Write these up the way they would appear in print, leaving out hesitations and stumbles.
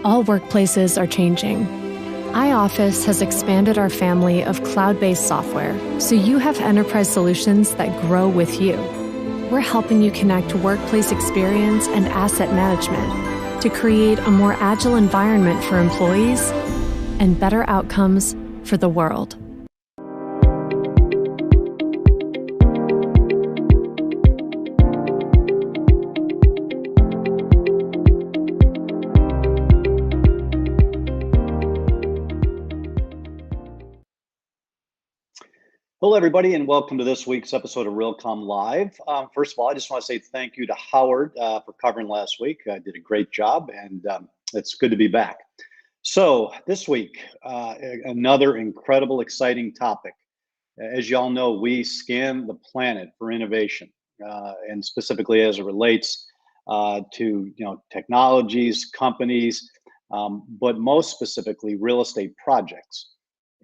All workplaces are changing. iOffice has expanded our family of cloud-based software, so you have enterprise solutions that grow with you. We're helping you connect workplace experience and asset management to create a more agile environment for employees and better outcomes for the world. Hello, everybody, and welcome to this week's episode of Realcomm Live. First of all, I just want to say thank you to Howard for covering last week. Did a great job, and it's good to be back. So this week, another incredible, exciting topic. As you all know, we scan the planet for innovation, and specifically as it relates to technologies, companies, but most specifically real estate projects.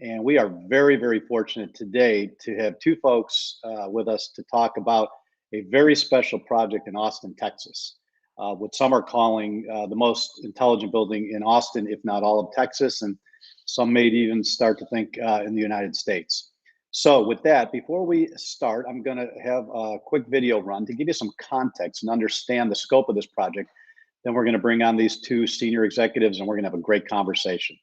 And we are very, very fortunate today to have two folks with us to talk about a very special project in Austin, Texas, what some are calling the most intelligent building in Austin, if not all of Texas, and some may even start to think in the United States. So with that, before we start, I'm going to have a quick video run to give you some context and understand the scope of this project. Then we're going to bring on these two senior executives, and we're going to have a great conversation.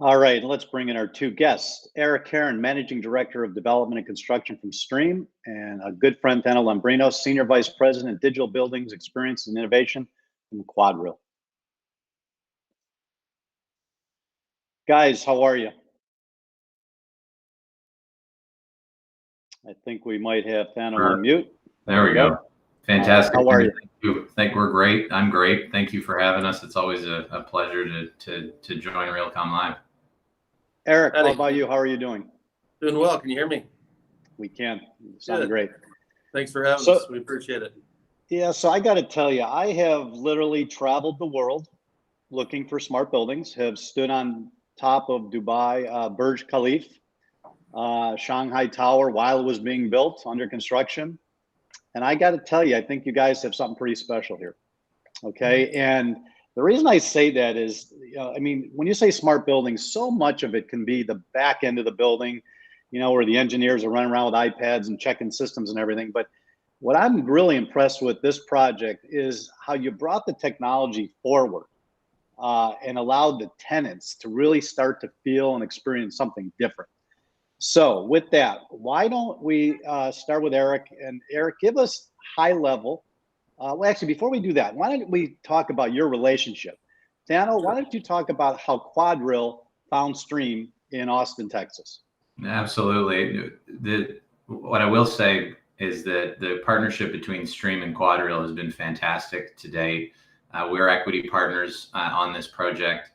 All right, let's bring in our two guests. Eric Herron, Managing Director of Development and Construction from Stream, and a good friend, Thano Lambrinos, Senior Vice President, Digital Buildings, Experience and Innovation from QuadReal. Guys, how are you? I think we might have Thano on mute. There we go. Fantastic. How are you? Thank you. I think we're great. I'm great. Thank you for having us. It's always a pleasure to join Realcomm Live. Eric, how about you? How are you doing? Doing well. Can you hear me? We can. You sound great. Thanks for having us. We appreciate it. Yeah, so I got to tell you, I have literally traveled the world looking for smart buildings, have stood on top of Dubai, Burj Khalifa, Shanghai Tower while it was being built under construction. And I got to tell you, I think you guys have something pretty special here. Okay. And the reason I say that is, I mean, when you say smart buildings, so much of it can be the back end of the building, where the engineers are running around with iPads and checking systems and everything. But what I'm really impressed with this project is how you brought the technology forward and allowed the tenants to really start to feel and experience something different. So with that, why don't we start with Eric? And Eric, give us high level. Well, actually, before we do that, why don't we talk about your relationship? Thano, why don't you talk about how QuadReal found Stream in Austin, Texas? Absolutely. What I will say is that the partnership between Stream and QuadReal has been fantastic to date. We're equity partners on this project.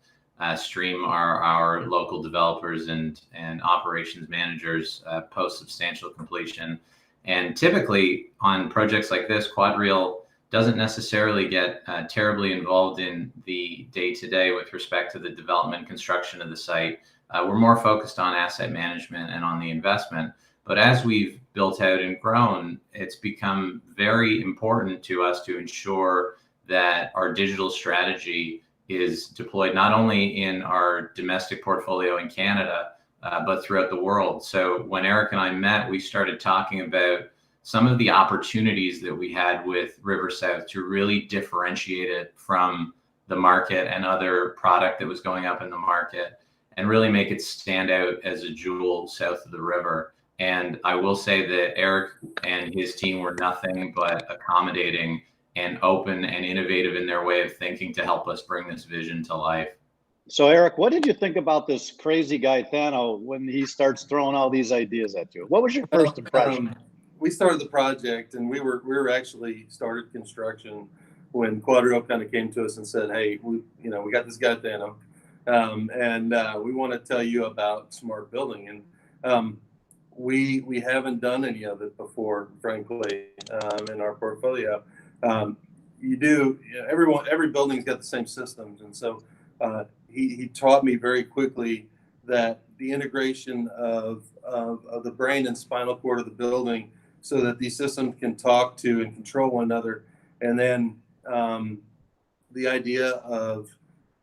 Stream are our local developers and operations managers post substantial completion. And typically on projects like this, QuadReal doesn't necessarily get terribly involved in the day-to-day with respect to the development construction of the site. We're more focused on asset management and on the investment. But as we've built out and grown, it's become very important to us to ensure that our digital strategy is deployed not only in our domestic portfolio in Canada, but throughout the world. So when Eric and I met, we started talking about some of the opportunities that we had with RiverSouth to really differentiate it from the market and other product that was going up in the market and really make it stand out as a jewel south of the river. And I will say that Eric and his team were nothing but accommodating and open and innovative in their way of thinking to help us bring this vision to life. So Eric, what did you think about this crazy guy Thano when he starts throwing all these ideas at you? What was your first impression? We started the project, and we were actually started construction when QuadReal kind of came to us and said, "Hey, we got this guy Thano, and we want to tell you about smart building." And we haven't done any of it before, frankly, in our portfolio. Every building's got the same systems, and so he taught me very quickly that the integration of the brain and spinal cord of the building, so that these systems can talk to and control one another, and then the idea of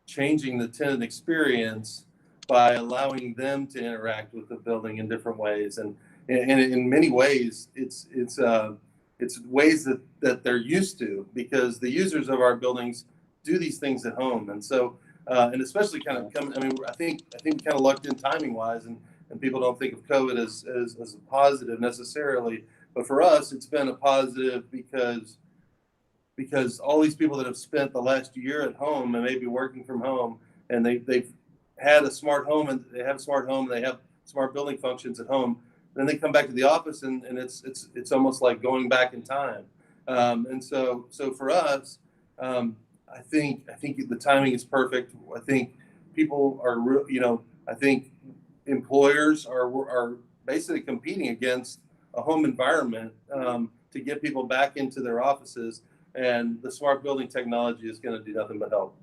changing the tenant experience by allowing them to interact with the building in different ways, and in many ways, it's ways that they're used to, because the users of our buildings do these things at home. And so, and especially kind of I think we kind of lucked in timing wise, and people don't think of COVID as a positive necessarily, but for us, it's been a positive because all these people that have spent the last year at home and maybe working from home, and they've had a smart home, and they have smart building functions at home. Then they come back to the office, and it's almost like going back in time. And so for us, I think the timing is perfect. I think people are I think employers are basically competing against a home environment to get people back into their offices, and the smart building technology is going to do nothing but help.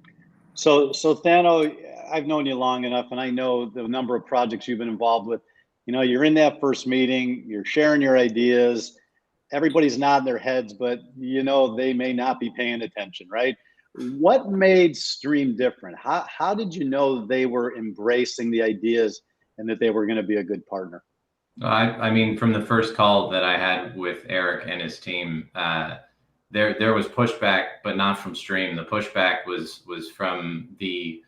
So Thano, I've known you long enough, and I know the number of projects you've been involved with. You're in that first meeting, you're sharing your ideas, everybody's nodding their heads, but they may not be paying attention, right? What made Stream different? How did you know they were embracing the ideas and that they were going to be a good partner? I mean, from the first call that I had with Eric and his team, there was pushback, but not from Stream. The pushback was from the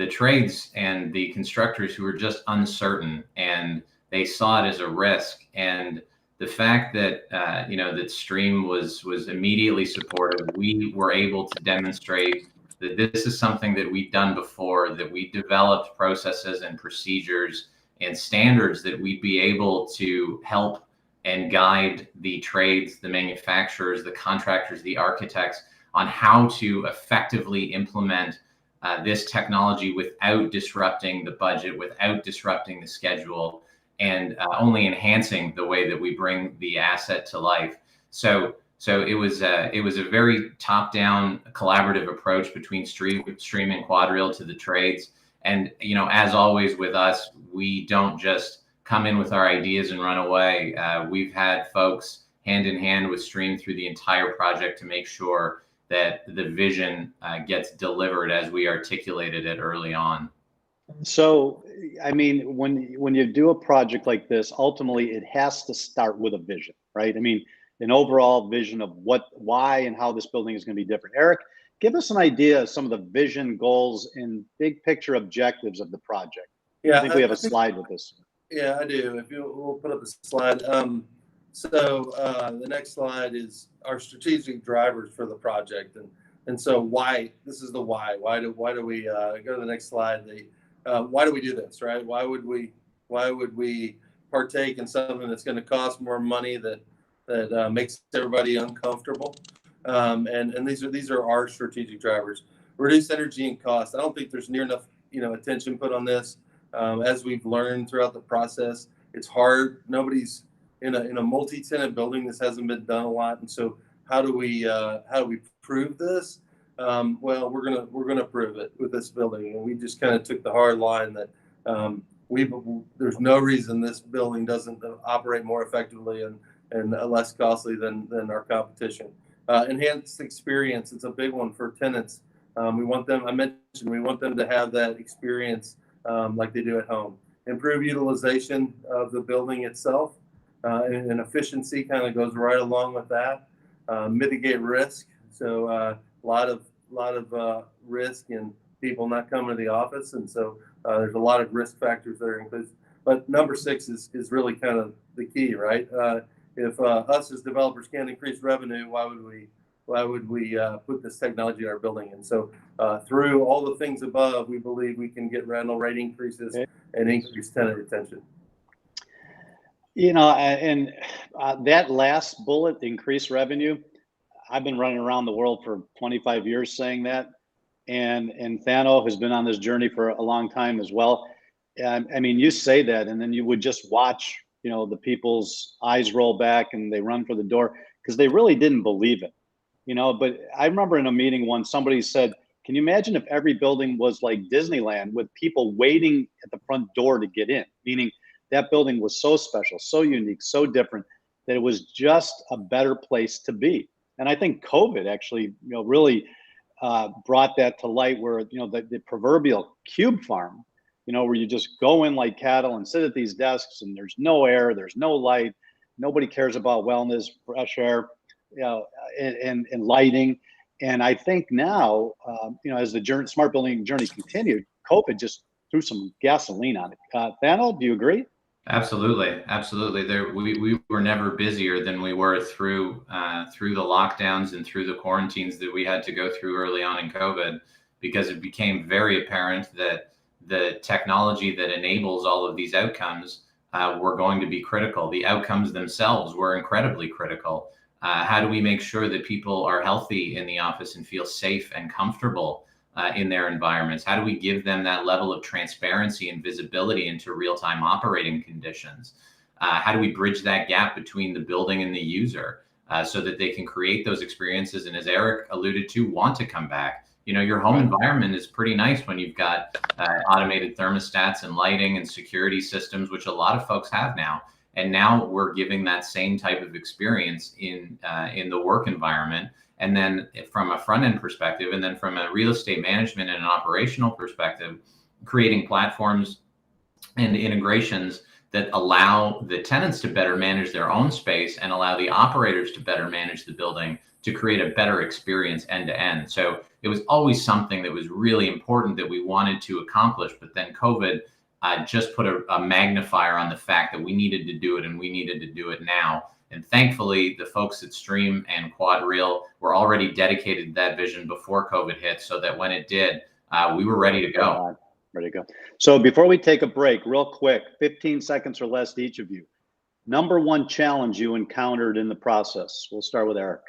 trades and the constructors who were just uncertain, and they saw it as a risk. And the fact that that Stream was immediately supportive, we were able to demonstrate that this is something that we've done before, that we developed processes and procedures and standards that we'd be able to help and guide the trades, the manufacturers, the contractors, the architects on how to effectively implement this technology without disrupting the budget, without disrupting the schedule, and only enhancing the way that we bring the asset to life. So it was a very top-down collaborative approach between Stream and QuadReal to the trades. And as always with us, we don't just come in with our ideas and run away. We've had folks hand in hand with Stream through the entire project to make sure that the vision gets delivered as we articulated it early on. So, I mean, when you do a project like this, ultimately it has to start with a vision, right? I mean, an overall vision of why and how this building is going to be different. Eric, give us an idea of some of the vision, goals, and big picture objectives of the project. Yeah, I think we have a slide with this. Yeah, I do. We'll put up the slide. The next slide is our strategic drivers for the project, and so why. This is the why. Why do we go to the next slide? Why do we do this, right? Why would we partake in something that's going to cost more money that makes everybody uncomfortable? And these are our strategic drivers. Reduce energy and cost. I don't think there's near enough attention put on this. As we've learned throughout the process, it's hard. Nobody's in a multi-tenant building. This hasn't been done a lot, and so how do we prove this? Well, we're gonna prove it with this building, and we just kind of took the hard line that there's no reason this building doesn't operate more effectively and less costly than our competition. Enhanced experience. It's a big one for tenants. We want them to have that experience like they do at home. Improve utilization of the building itself, and efficiency kind of goes right along with that. Mitigate risk. So a lot of risk in people not coming to the office, and so there's a lot of risk factors there. But number 6 is really kind of the key, right? If us as developers can't increase revenue, why would we put this technology in our building? And so through all the things above, we believe we can get rental rate increases and increase tenant retention. And that last bullet, increase revenue, I've been running around the world for 25 years saying that. And Thano has been on this journey for a long time as well. I mean, you say that, and then you would just watch, the people's eyes roll back and they run for the door because they really didn't believe it. But I remember in a meeting once somebody said, can you imagine if every building was like Disneyland with people waiting at the front door to get in? Meaning that building was so special, so unique, so different that it was just a better place to be. And I think COVID actually, really brought that to light where, the proverbial cube farm, where you just go in like cattle and sit at these desks and there's no air, there's no light, nobody cares about wellness, fresh air, and lighting. And I think now, as the smart building journey continued, COVID just threw some gasoline on it. Thano, do you agree? Absolutely. We were never busier than we were through the lockdowns and through the quarantines that we had to go through early on in COVID, because it became very apparent that the technology that enables all of these outcomes were going to be critical. The outcomes themselves were incredibly critical. How do we make sure that people are healthy in the office and feel safe and comfortable in their environments? How do we give them that level of transparency and visibility into real-time operating conditions? How do we bridge that gap between the building and the user so that they can create those experiences and, as Eric alluded to, want to come back? Your home environment is pretty nice when you've got automated thermostats and lighting and security systems, which a lot of folks have now. And now we're giving that same type of experience in the work environment. And then from a front end perspective, and then from a real estate management and an operational perspective, creating platforms and integrations that allow the tenants to better manage their own space and allow the operators to better manage the building to create a better experience end to end. So it was always something that was really important that we wanted to accomplish, but then COVID just put a magnifier on the fact that we needed to do it, and we needed to do it now. And thankfully, the folks at Stream and QuadReal were already dedicated to that vision before COVID hit, so that when it did, we were ready to go. Ready to go. So before we take a break, real quick, 15 seconds or less to each of you. Number one challenge you encountered in the process. We'll start with Eric.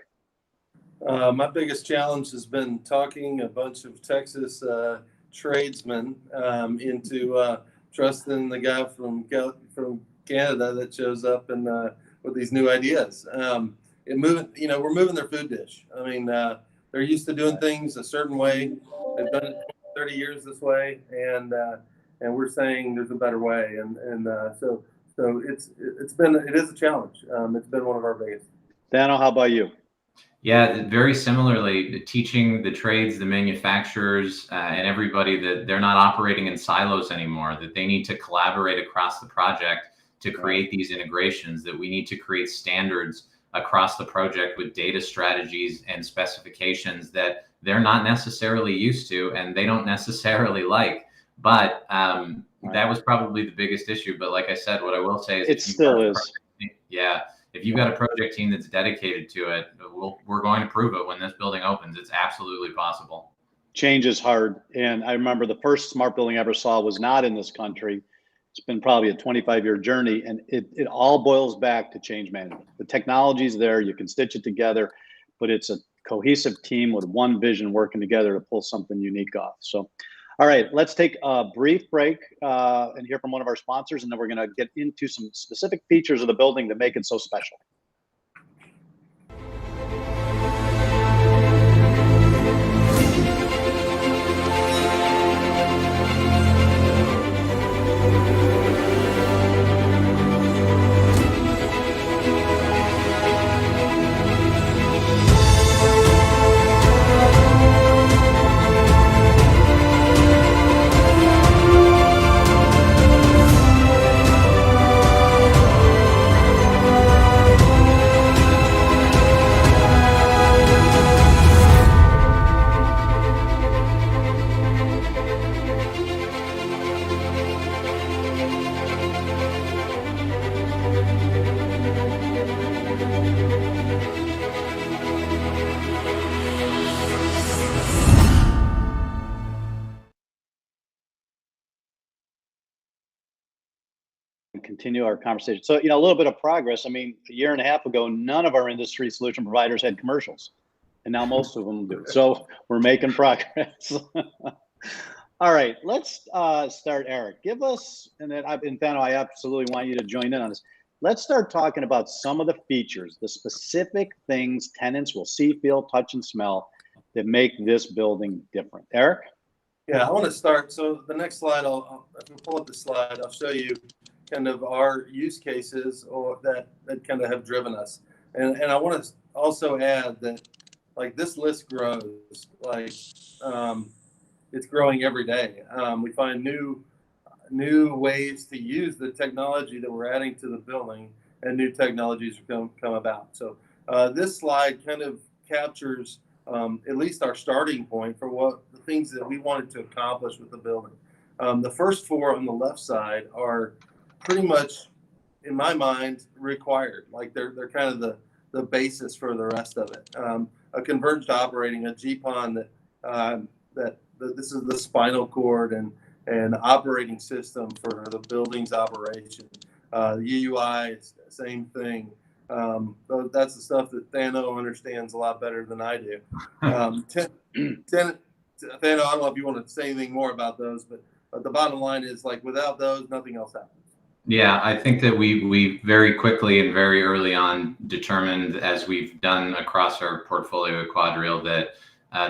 My biggest challenge has been talking a bunch of Texas tradesmen into trusting the guy from Canada that shows up and with these new ideas. We're moving their food dish. I mean, they're used to doing things a certain way. They've done it 30 years this way, and we're saying there's a better way. So it is a challenge. It's been one of our biggest. Thano, how about you? Yeah, very similarly, teaching the trades, the manufacturers, and everybody that they're not operating in silos anymore, that they need to collaborate across the project to create these integrations, that we need to create standards across the project with data strategies and specifications that they're not necessarily used to and they don't necessarily like. But that was probably the biggest issue. But like I said, what I will say is it still is. Yeah. If you've got a project team that's dedicated to it, we're going to prove it when this building opens. It's absolutely possible. Change is hard. And I remember the first smart building I ever saw was not in this country. It's been probably a 25-year journey, and it all boils back to change management. The technology's there, you can stitch it together, but it's a cohesive team with one vision working together to pull something unique off. So, all right, let's take a brief break and hear from one of our sponsors, and then we're going to get into some specific features of the building that make it so special. Continue our conversation. So, a little bit of progress. I mean, a year and a half ago, none of our industry solution providers had commercials, and now most of them do. So we're making progress. All right, let's start, Eric. Give us, and Thano, I absolutely want you to join in on this. Let's start talking about some of the features, the specific things tenants will see, feel, touch, and smell that make this building different. Eric? Yeah, I want to start. So the next slide, if we pull up the slide, I'll show you kind of our use cases or that kind of have driven us. And I want to also add that like this list grows, like it's growing every day. We find new ways to use the technology that we're adding to the building, and new technologies come about. So this slide kind of captures at least our starting point for what the things that we wanted to accomplish with the building. The first four on the left side are pretty much, in my mind, required. Like they're kind of the basis for the rest of it. A converged operating, a GPON that this is the spinal cord and operating system for the building's operation. The UUI, it's the same thing. That's the stuff that Thano understands a lot better than I do. Thano, I don't know if you want to say anything more about those, but the bottom line is like without those, nothing else happens. Yeah, I think that we very quickly and very early on determined, as we've done across our portfolio at QuadReal, that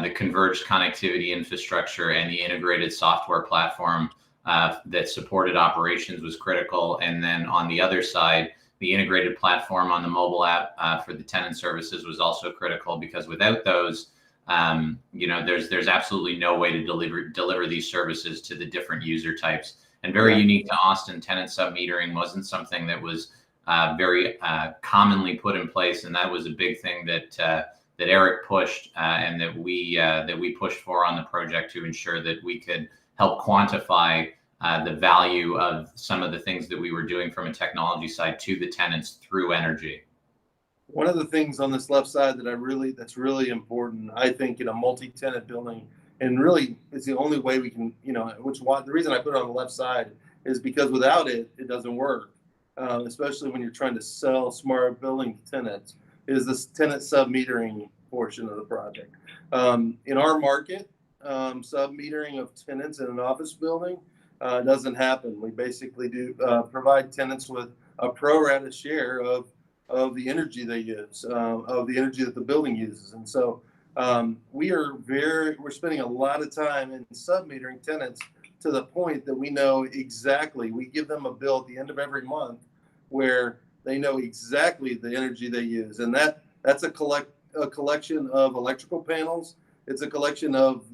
the converged connectivity infrastructure and the integrated software platform that supported operations was critical. And then on the other side, the integrated platform on the mobile app for the tenant services was also critical, because without those, there's absolutely no way to deliver these services to the different user types. And very unique to Austin, tenant sub-metering wasn't something that was very commonly put in place, and that was a big thing that Eric pushed and that we pushed for on the project to ensure that we could help quantify the value of some of the things that we were doing from a technology side to the tenants through energy. One of the things on this left side that's really important, I think, in a multi-tenant building, and really it's the only way we can, the reason I put it on the left side is because without it, it doesn't work, especially when you're trying to sell smart building to tenants, is this tenant sub-metering portion of the project. In our market, sub-metering of tenants in an office building doesn't happen. We basically do provide tenants with a pro rata share of the energy they use, of the energy that the building uses. And so we're spending a lot of time in sub-metering tenants to the point that we know exactly, we give them a bill at the end of every month where they know exactly the energy they use. And that's a a collection of electrical panels. It's a collection of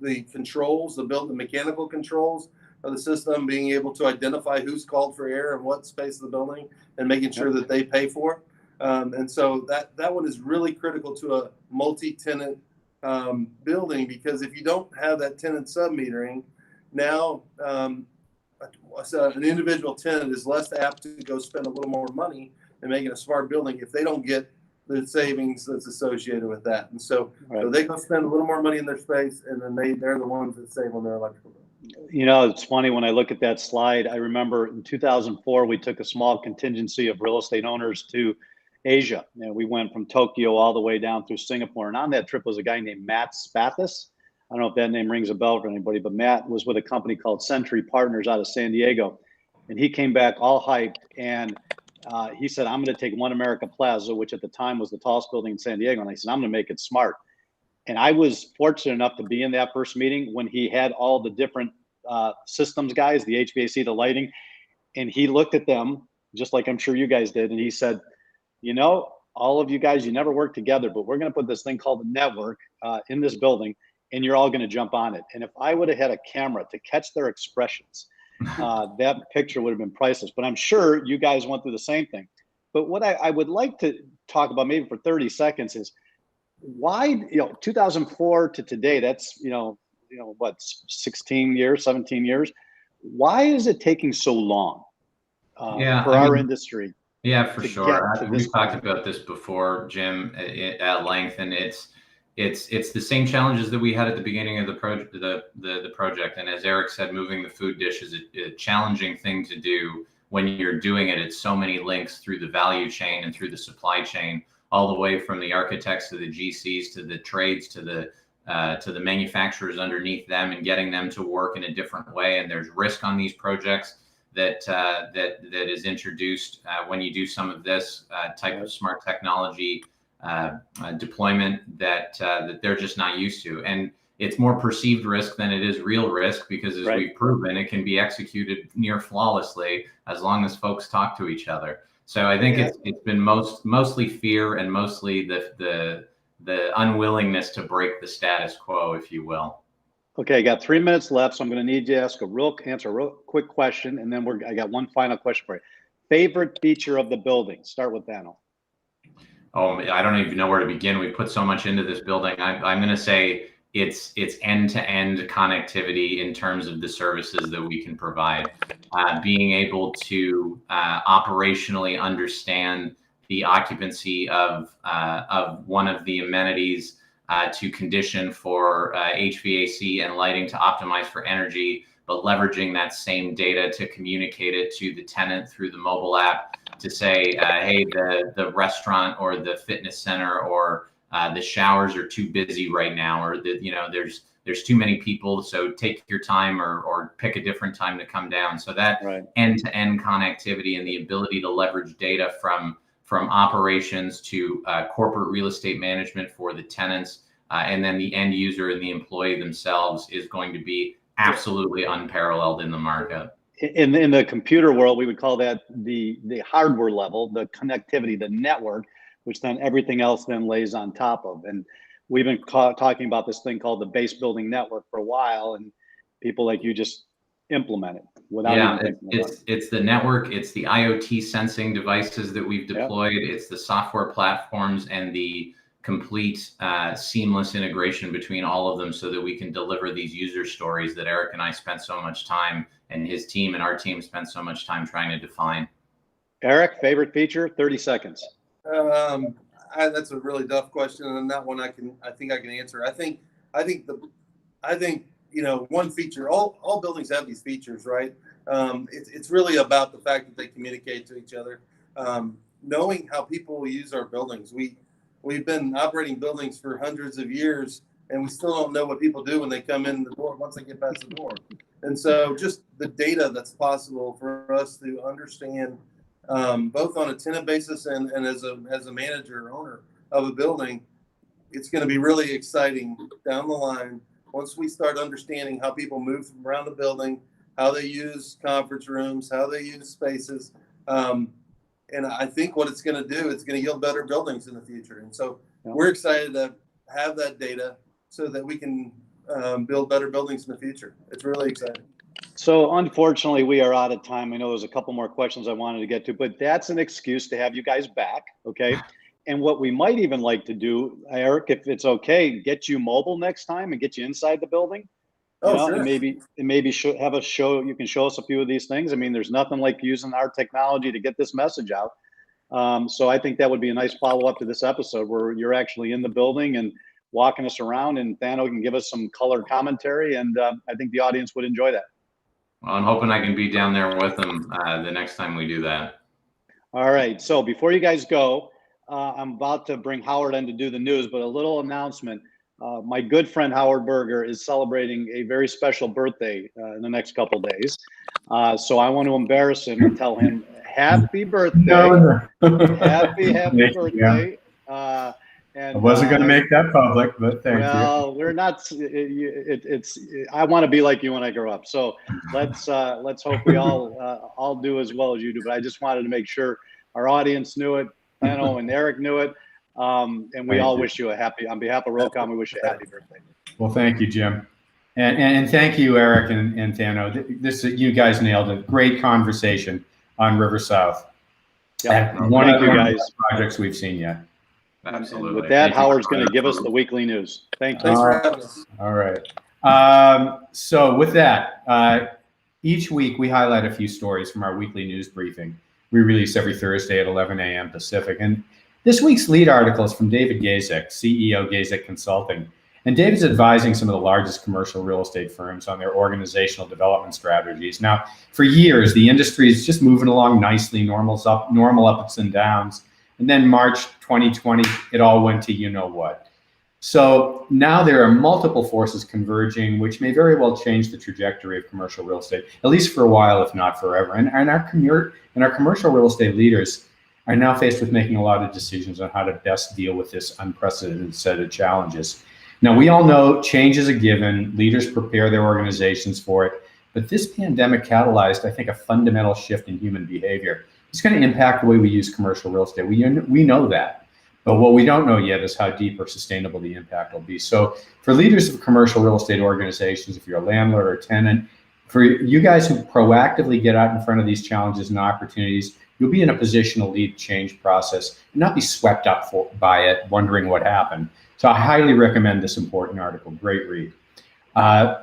the controls, the mechanical controls of the system, being able to identify who's called for air and what space of the building, and making sure that they pay for it. And so that one is really critical to a multi-tenant building, because if you don't have that tenant sub-metering, now an individual tenant is less apt to go spend a little more money in making a smart building if they don't get the savings that's associated with that. And so, so they go spend a little more money in their space, and then they're the ones that save on their electrical bill. You know, it's funny when I look at that slide. I remember in 2004, we took a small contingency of real estate owners to Asia. And we went from Tokyo all the way down through Singapore. And on that trip was a guy named Matt Spathis. I don't know if that name rings a bell for anybody, but Matt was with a company called Realty Partners out of San Diego. And he came back all hyped. And he said, I'm going to take One America Plaza, which at the time was the tallest building in San Diego. And I said, I'm going to make it smart. And I was fortunate enough to be in that first meeting when he had all the different systems guys, the HVAC, the lighting. And he looked at them, just like I'm sure you guys did. And he said, you know, all of you guys, you never worked together, but we're going to put this thing called the network in this building, and you're all going to jump on it. And if I would have had a camera to catch their expressions, that picture would have been priceless. But I'm sure you guys went through the same thing. But what I would like to talk about maybe for 30 seconds is why, 2004 to today, that's, what, 16 years, 17 years. Why is it taking so long for our industry? Yeah, for sure. We've talked about this before, Jim, at length, and it's the same challenges that we had at the beginning of the project. The project, and as Eric said, moving the food dish is a challenging thing to do when you're doing it. It's so many links through the value chain and through the supply chain, all the way from the architects to the GCs to the trades to the manufacturers underneath them, and getting them to work in a different way. And there's risk on these projects that is introduced when you do some of this type of smart technology deployment that they're just not used to. And it's more perceived risk than it is real risk, because as we've proven, it can be executed near flawlessly as long as folks talk to each other. So I think it's been mostly fear, and mostly the unwillingness to break the status quo, if you will. Okay, I got 3 minutes left, so I'm going to need you to answer a real quick question, and then I got one final question for you. Favorite feature of the building? Start with Thano. Oh, I don't even know where to begin. We put so much into this building. I'm going to say it's end-to-end connectivity in terms of the services that we can provide. Being able to operationally understand the occupancy of one of the amenities, to condition for HVAC and lighting to optimize for energy, but leveraging that same data to communicate it to the tenant through the mobile app to say, hey, the restaurant or the fitness center or the showers are too busy right now, or there's too many people, so take your time or pick a different time to come down. So that end-to-end connectivity and the ability to leverage data from operations to corporate real estate management for the tenants, and then the end user and the employee themselves is going to be absolutely unparalleled in the market. In the computer world, we would call that the hardware level, the connectivity, the network, which then everything else then lays on top of. And we've been talking about this thing called the base building network for a while, and people like you just implement it without even thinking about it. It's the network, it's the IoT sensing devices that we've deployed, it's the software platforms, and the complete seamless integration between all of them, so that we can deliver these user stories that Eric and I spent so much time, and his team and our team spent so much time trying to define. Eric, favorite feature? 30 seconds. That's a really tough question, and that one I think I can answer. I think one feature. All buildings have these features, right? It's really about the fact that they communicate to each other. Knowing how people use our buildings. We've been operating buildings for hundreds of years, and we still don't know what people do when they come in the door once they get past the door. And so just the data that's possible for us to understand, both on a tenant basis and as a manager or owner of a building, it's going to be really exciting down the line once we start understanding how people move from around the building, how they use conference rooms, how they use spaces. And I think what it's going to do, it's going to yield better buildings in the future. And so Yeah. we're excited to have that data so that we can build better buildings in the future. It's really exciting. So unfortunately, we are out of time. I know there's a couple more questions I wanted to get to, but that's an excuse to have you guys back, okay? And what we might even like to do, Eric, if it's okay, get you mobile next time and get you inside the building. Sure. And maybe have a show. You can show us a few of these things. I mean, there's nothing like using our technology to get this message out. So I think that would be a nice follow-up to this episode where you're actually in the building and walking us around, and Thano can give us some color commentary, and I think the audience would enjoy that. Well, I'm hoping I can be down there with them the next time we do that. All right. So before you guys go, I'm about to bring Howard in to do the news, but a little announcement. My good friend Howard Berger is celebrating a very special birthday in the next couple of days. So I want to embarrass him and tell him happy birthday. No. Happy birthday. And I wasn't going to make that public, but thank you. Well, we're not. I want to be like you when I grow up. So let's hope we all do as well as you do. But I just wanted to make sure our audience knew it. Thano and Eric knew it. And we all wish you a happy, on behalf of Realcomm, we wish you a happy birthday. Well, thank you, Jim. And thank you, Eric and Thano. You guys nailed it. Great conversation on RiverSouth. Yeah. One of you guys. the projects we've seen yet. Absolutely. And with that, Howard's going to give us the weekly news. Thank you. Thanks for having us. All right. So with that, each week we highlight a few stories from our weekly news briefing. We release every Thursday at 11 a.m. Pacific. And this week's lead article is from David Gazek, CEO Gazek Consulting. And David's advising some of the largest commercial real estate firms on their organizational development strategies. Now, for years, the industry is just moving along nicely, normal ups and downs. And then March 2020, it all went to you know what. So now there are multiple forces converging, which may very well change the trajectory of commercial real estate, at least for a while, if not forever. And our commercial real estate leaders are now faced with making a lot of decisions on how to best deal with this unprecedented set of challenges. Now, we all know change is a given. Leaders prepare their organizations for it. But this pandemic catalyzed, I think, a fundamental shift in human behavior. It's going to impact the way we use commercial real estate. We know that. But what we don't know yet is how deep or sustainable the impact will be. So for leaders of commercial real estate organizations, if you're a landlord or a tenant, for you guys who proactively get out in front of these challenges and opportunities, you'll be in a position to lead change process and not be swept up by it, wondering what happened. So I highly recommend this important article. Great read.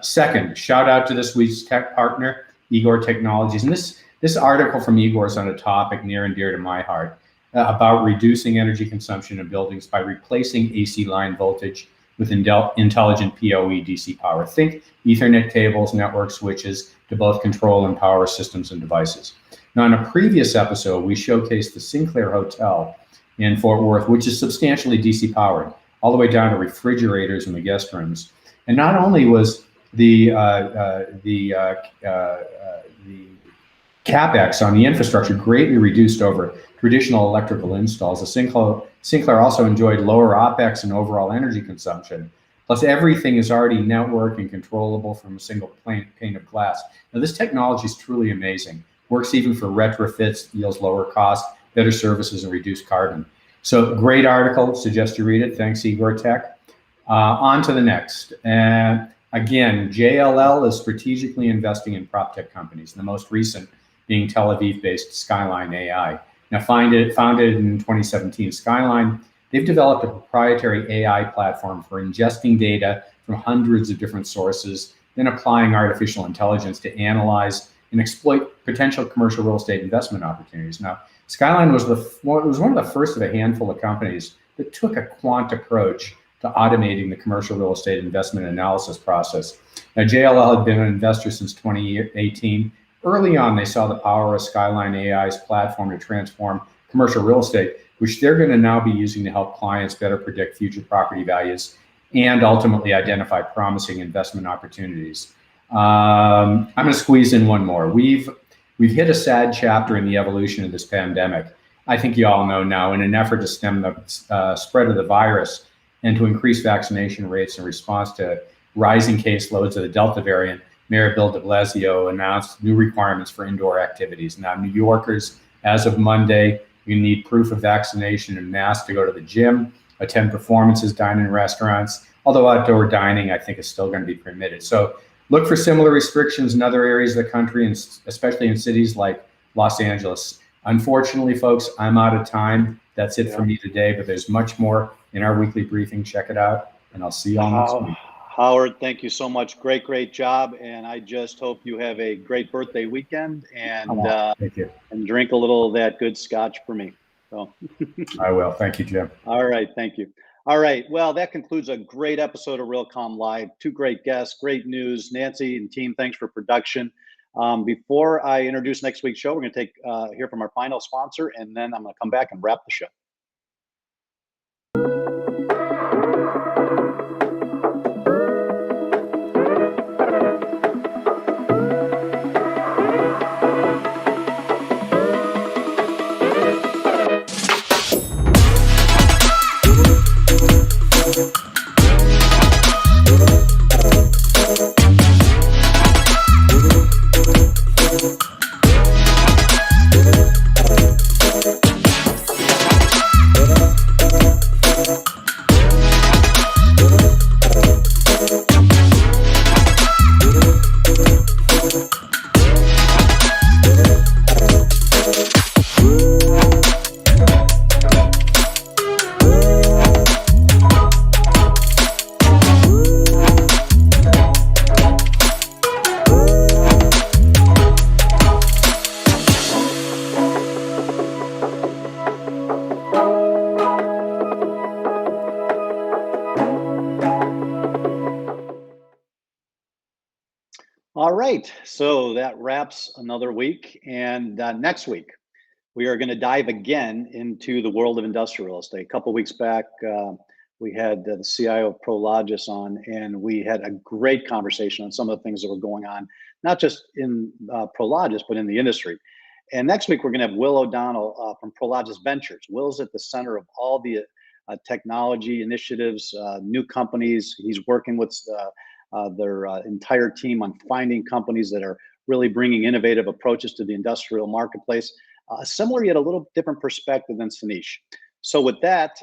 Second, shout out to this week's tech partner, Igor Technologies. And this article from Igor is on a topic near and dear to my heart about reducing energy consumption in buildings by replacing AC line voltage with intelligent PoE DC power. Think Ethernet cables, network switches to both control and power systems and devices. Now, in a previous episode, we showcased the Sinclair Hotel in Fort Worth, which is substantially DC powered, all the way down to refrigerators in the guest rooms. And not only was the CapEx on the infrastructure greatly reduced over traditional electrical installs, the Sinclair also enjoyed lower OpEx and overall energy consumption. Plus, everything is already networked and controllable from a single pane of glass. Now, this technology is truly amazing. Works even for retrofits, yields lower cost, better services, and reduced carbon. So, great article. Suggest you read it. Thanks, Igor Tech. On to the next. Again, JLL is strategically investing in prop tech companies, the most recent being Tel Aviv-based Skyline AI. Now, founded in 2017, Skyline, they've developed a proprietary AI platform for ingesting data from hundreds of different sources, then applying artificial intelligence to analyze and exploit potential commercial real estate investment opportunities. Now, Skyline was one of the first of a handful of companies that took a quant approach to automating the commercial real estate investment analysis process. Now, JLL had been an investor since 2018. Early on, they saw the power of Skyline AI's platform to transform commercial real estate, which they're going to now be using to help clients better predict future property values and ultimately identify promising investment opportunities. I'm going to squeeze in one more. We've hit a sad chapter in the evolution of this pandemic. I think you all know now, in an effort to stem the spread of the virus and to increase vaccination rates in response to rising caseloads of the Delta variant, Mayor Bill de Blasio announced new requirements for indoor activities. Now, New Yorkers, as of Monday, You need proof of vaccination and mask to go to the gym, attend performances, dine in restaurants, although outdoor dining, I think, is still going to be permitted. So look for similar restrictions in other areas of the country, and especially in cities like Los Angeles. Unfortunately, folks, I'm out of time. That's it for me today, but there's much more in our weekly briefing. Check it out, and I'll see you all next week. Howard, thank you so much. Great job. And I just hope you have a great birthday weekend, and thank you. And drink a little of that good scotch for me. So I will. Thank you, Jim. All right. Thank you. All right. Well, that concludes a great episode of Realcomm Live. Two great guests, great news. Nancy and team, thanks for production. Before I introduce next week's show, we're going to hear from our final sponsor, and then I'm going to come back and wrap the show. All right, so that wraps another week. And next week, we are going to dive again into the world of industrial real estate. A couple of weeks back, we had the CIO of Prologis on, and we had a great conversation on some of the things that were going on, not just in Prologis, but in the industry. And next week, we're going to have Will O'Donnell from Prologis Ventures. Will's at the center of all the technology initiatives, new companies. He's working with their entire team on finding companies that are really bringing innovative approaches to the industrial marketplace, similar yet a little different perspective than Sanish. So with that,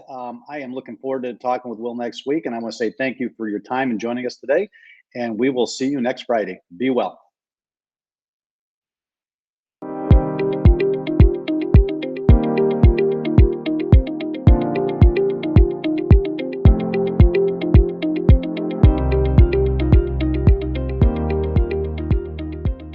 I am looking forward to talking with Will next week, and I want to say thank you for your time and joining us today, and we will see you next Friday. Be well.